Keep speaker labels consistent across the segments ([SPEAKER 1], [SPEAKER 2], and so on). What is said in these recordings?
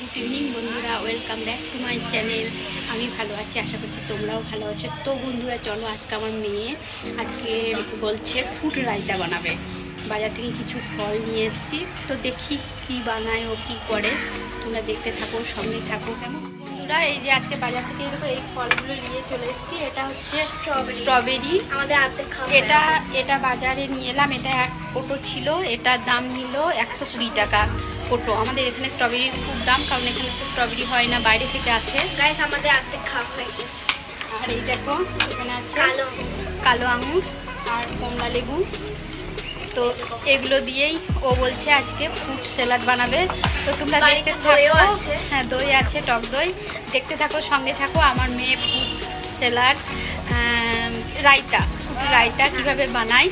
[SPEAKER 1] Good evening বন্ধুরা, welcome back to my channel. আমি ভালো আছি, আশা করছি তোমরাও ভালো আছো। তো বন্ধুরা চলো, আজকে আমার মেয়ে আজকে বলছে ফুড রায়তা বানাবে। বাজার থেকে কিছু ফল নিয়ে এসেছি, তো দেখি কি বানায় ও কি করে। তোমরা দেখতে থাকো, সঙ্গে থাকো। কেমন বন্ধুরা, এই যে আজকে বাজার থেকে দেখো এই ফলগুলো নিয়ে চলে এসেছি। এটা হচ্ছে স্ট্রবেরি।
[SPEAKER 2] আমাদের হাতে
[SPEAKER 1] এটা বাজারে নিয়ে এলাম। এটা 1 কোটো ছিল, এটার দাম নিল 120 টাকা কোটো। আমাদের এখানে স্ট্রবেরির খুব দাম, কারণ এখানে তো স্ট্রবেরি হয় না, বাইরে থেকে আসে।
[SPEAKER 2] গাইস আমাদের হাতে খাওয়া হয়ে গেছে।
[SPEAKER 1] আর এই দেখো এখানে আছে কালো আঙুর আর কমলা লেবু। তো এগুলো দিয়েই ও বলছে আজকে ফ্রুট স্যালাড বানাবে। তো তোমরা দেখতে থাকো। হ্যাঁ, দই আছে, টক দই। দেখতে থাকো, সঙ্গে থাকো। আমার মেয়ে ফ্রুট স্যালাড রায়তা কীভাবে বানায়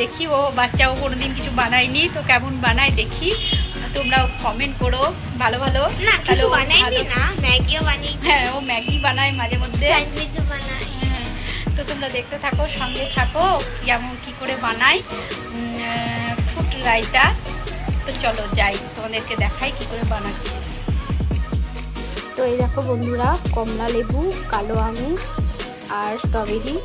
[SPEAKER 1] দেখি। ও বাচ্চাও কোনোদিন কিছু বানায়নি, তো কেমন বানায় দেখি। তোমরাও কমেন্ট করো ভালো ভালো। হ্যাঁ, ও ম্যাগি বানায় মাঝে মধ্যে,
[SPEAKER 2] স্যান্ডউইচও বানায়।
[SPEAKER 1] তো তোমরা দেখতে থাকো, সঙ্গে থাকো যেমন কি করে বানাই ফ্রুট রায়তা। তো চলো যাই, তোমাদেরকে দেখাই কি করে বানাচ্ছি। তো এই দেখো বন্ধুরা, কমলা লেবু, কালো আঙুর আর স্ট্রবেরি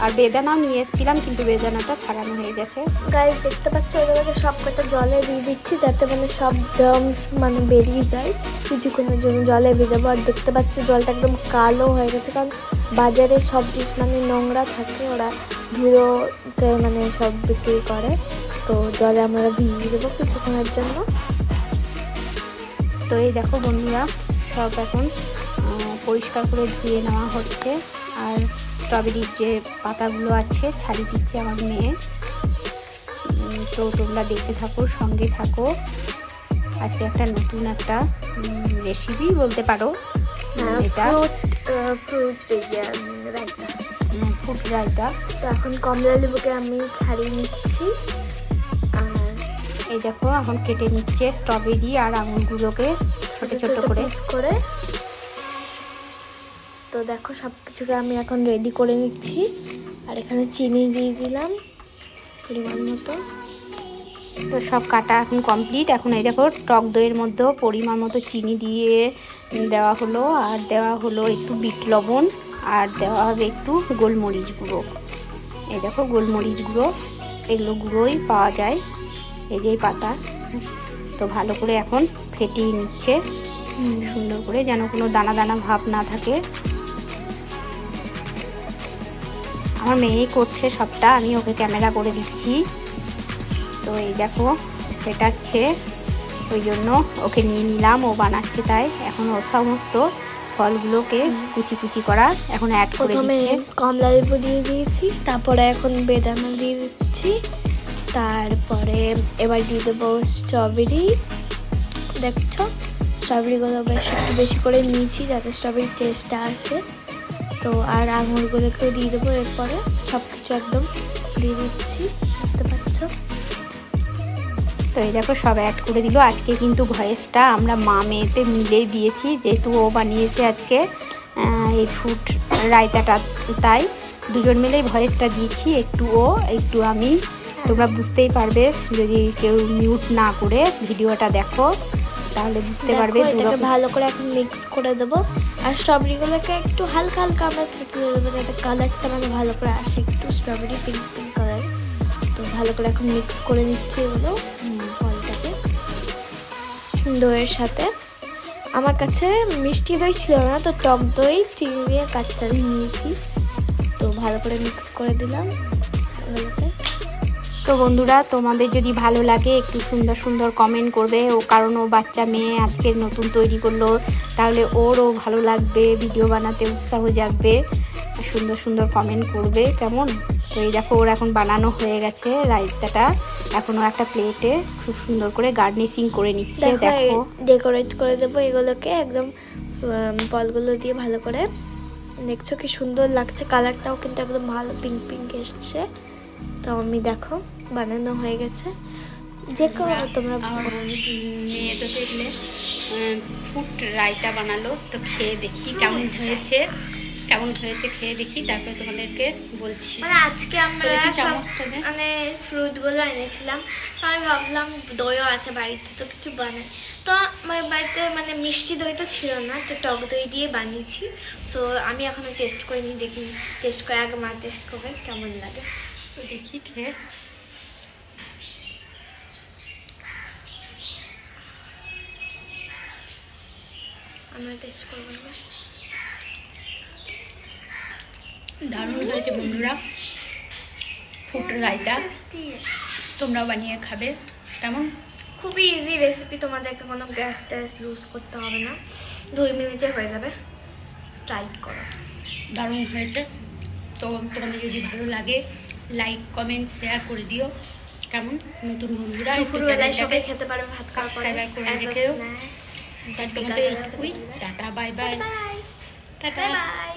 [SPEAKER 1] আর বেদানাও নিয়ে এসেছিলাম, কিন্তু বেদানাটা ছাড়ানো হয়ে গেছে।
[SPEAKER 2] গাইস দেখতে পাচ্ছ, এগুলোকে সব কটা জলে দিয়ে দিচ্ছি, যাতে মানে সব জার্মস মানে বেরিয়ে যায়। কিছুক্ষণের জন্য জলে ভেজাবো। আর দেখতে পাচ্ছ জলটা একদম কালো হয়ে গেছে, কারণ বাজারে সব জিনিস মানে নোংরা থাকে, ওরা ধুলোতে মানে সব বিক্রি করে। তো জলে আমরা ভিজিয়ে দেবো কিছুক্ষণের জন্য।
[SPEAKER 1] তো এই দেখো বন্ধুরা, সব এখন পরিষ্কার করে ধুয়ে নেওয়া হচ্ছে। আর স্ট্রবেরির যে পাতাগুলো আছে ছাড়িয়ে দিচ্ছে আমার মেয়ে। তো তোমরা দেখতে থাকো, সঙ্গে থাকো। আজকে একটা নতুন একটা রেসিপি বলতে পারো। এটা ফ্রুট রায়তা।
[SPEAKER 2] তো এখন কমলা লেবুকে আমি ছাড়িয়ে নিচ্ছি।
[SPEAKER 1] এই দেখো এখন কেটে নিচ্ছে স্ট্রবেরি আর আঙুরগুলোকে ছোট ছোট করে।
[SPEAKER 2] তো দেখো সব কিছুকে আমি এখন রেডি করে নিচ্ছি। আর এখানে চিনি দিয়ে দিলাম পরিমাণ মতো।
[SPEAKER 1] তো সব কাটা এখন কমপ্লিট। এখন এই দেখো টক দইয়ের মধ্যেও পরিমাণ মতো চিনি দিয়ে দেওয়া হলো। আর দেওয়া হলো একটু বিট লবণ, আর দেওয়া হবে একটু গোলমরিচ গুঁড়ো। এই দেখো গোলমরিচ গুঁড়ো, এগুলো গুঁড়োই পাওয়া যায় এই যে পাতা। তো ভালো করে এখন ফেটিয়ে নিচ্ছে সুন্দর করে, যেন কোনো দানা দানা ভাব না থাকে। আমার মেয়েই করছে সবটা, আমি ওকে ক্যামেরা করে দিচ্ছি। তো এই দেখো ফেটাচ্ছে, ওই জন্য ওকে নিয়ে নিলাম, ও বানাচ্ছে তাই। এখন ও সমস্ত ফলগুলোকে কুচি কুচি করা এখন অ্যাড করে দিচ্ছে।
[SPEAKER 2] কমলা লেবু দিয়ে দিয়েছি, তারপরে এখন বেদানা দিয়ে দিচ্ছি, তারপরে এবার দিয়ে দেবো স্ট্রবেরি। দেখছো স্ট্রবেরিগুলো একটু বেশি করে নিয়েছি, যাতে স্ট্রবেরির টেস্টটা আসে। তো আর আঙুরগুলোকেও দিয়ে দেবো। এরপরে সব কিছু একদম দিয়ে দিচ্ছি, দেখতে পাচ্ছ।
[SPEAKER 1] তো এই দেখো সব অ্যাড করে দিল। আজকে কিন্তু ভয়েসটা আমরা মা মেয়েতে মিলেই দিয়েছি, যেহেতু ও বানিয়েছে আজকে এই ফ্রুট রায়তাটা, তাই দুজন মিলেই ভয়েসটা দিয়েছি, একটু ও একটু আমি। তোমরা বুঝতেই পারবে যদি কেউ মিউট না করে ভিডিওটা দেখো, তাহলে বুঝতে পারবে।
[SPEAKER 2] এটাকে ভালো করে এখন মিক্স করে দেবো। আর স্ট্রবেরিগুলোকে একটু হালকা হালকা আমরা তুলে দেবো, যাতে কালারটা মানে ভালো করে আসে, একটু স্ট্রবেরি পিঙ্ক পিঙ্ক কালার। তো ভালো করে এখন মিক্স করে নিচ্ছি এগুলো ফলটাকে দইয়ের সাথে। আমার কাছে মিষ্টি দই ছিল না, তো টক দই চিনি দিয়ে কাঁচা নিয়েছি। তো ভালো করে মিক্স করে দিলাম এগুলোকে।
[SPEAKER 1] তো বন্ধুরা, তোমাদের যদি ভালো লাগে একটু সুন্দর সুন্দর কমেন্ট করবে। ও কারণ ও বাচ্চা মেয়ে আজকে নতুন তৈরি করলো, তাহলে ওরও ভালো লাগবে, ভিডিও বানাতে উৎসাহ জাগবে। সুন্দর সুন্দর কমেন্ট করবে, কেমন। তো এই দেখো ওর এখন বানানো হয়ে গেছে রায়তাটা। এখন ও একটা প্লেটে খুব সুন্দর করে গার্নিশিং করে নিচ্ছে। দেখো
[SPEAKER 2] ডেকোরেট করে দেবো এগুলোকে একদম ফলগুলো দিয়ে ভালো করে। দেখছো কি সুন্দর লাগছে, কালারটাও কিন্তু একদম ভালো পিঙ্ক পিঙ্ক এসছে। তো আমি দেখো বানানো হয়ে গেছে। যে তোমরা
[SPEAKER 1] মেয়ে তো দেখলে ফ্রুট রায়তা বানালো, তো খেয়ে দেখি কেমন হয়েছে। খেয়ে দেখি, তারপরে তোমাদেরকে বলছি।
[SPEAKER 2] মানে আজকে আমরা মানে ফ্রুটগুলো এনেছিলাম, আমি ভাবলাম দইও আছে বাড়িতে, তো কিছু বানাই। তো আমার বাড়িতে মানে মিষ্টি দই তো ছিল না, তো টক দই দিয়ে বানিয়েছি। সো আমি এখনো টেস্ট করিনি, দেখি টেস্ট করে আগে মা টেস্ট করবে কেমন লাগে।
[SPEAKER 1] তো দেখি খেয়ে।
[SPEAKER 2] আমরা টেস্ট করবো না।
[SPEAKER 1] দারুণ হয়েছে বন্ধুরা, ফুট রায়তা। তোমরাও বানিয়ে খাবে। কেমন?
[SPEAKER 2] খুবই ইজি রেসিপি, তোমাদেরকে কোনো গ্যাস ট্যাস ইউজ করতে হবে না, 2 মিনিটে হয়ে যাবে। ট্রাই করো,
[SPEAKER 1] দারুণ হয়েছে। তো তোমাদের যদি ভালো লাগে লাইক কমেন্ট শেয়ার করে দিও। কেমন? নতুন বন্ধুরা
[SPEAKER 2] দুপুরবেলায় সবাই খেতে পারো ভাত খাওয়ার পরে
[SPEAKER 1] সাবস্ক্রাইব করে
[SPEAKER 2] as a
[SPEAKER 1] রেখেও।
[SPEAKER 2] snack।
[SPEAKER 1] তোমাদের এইটুকুই। Tata bye bye.
[SPEAKER 2] Bye
[SPEAKER 1] tata.
[SPEAKER 2] By.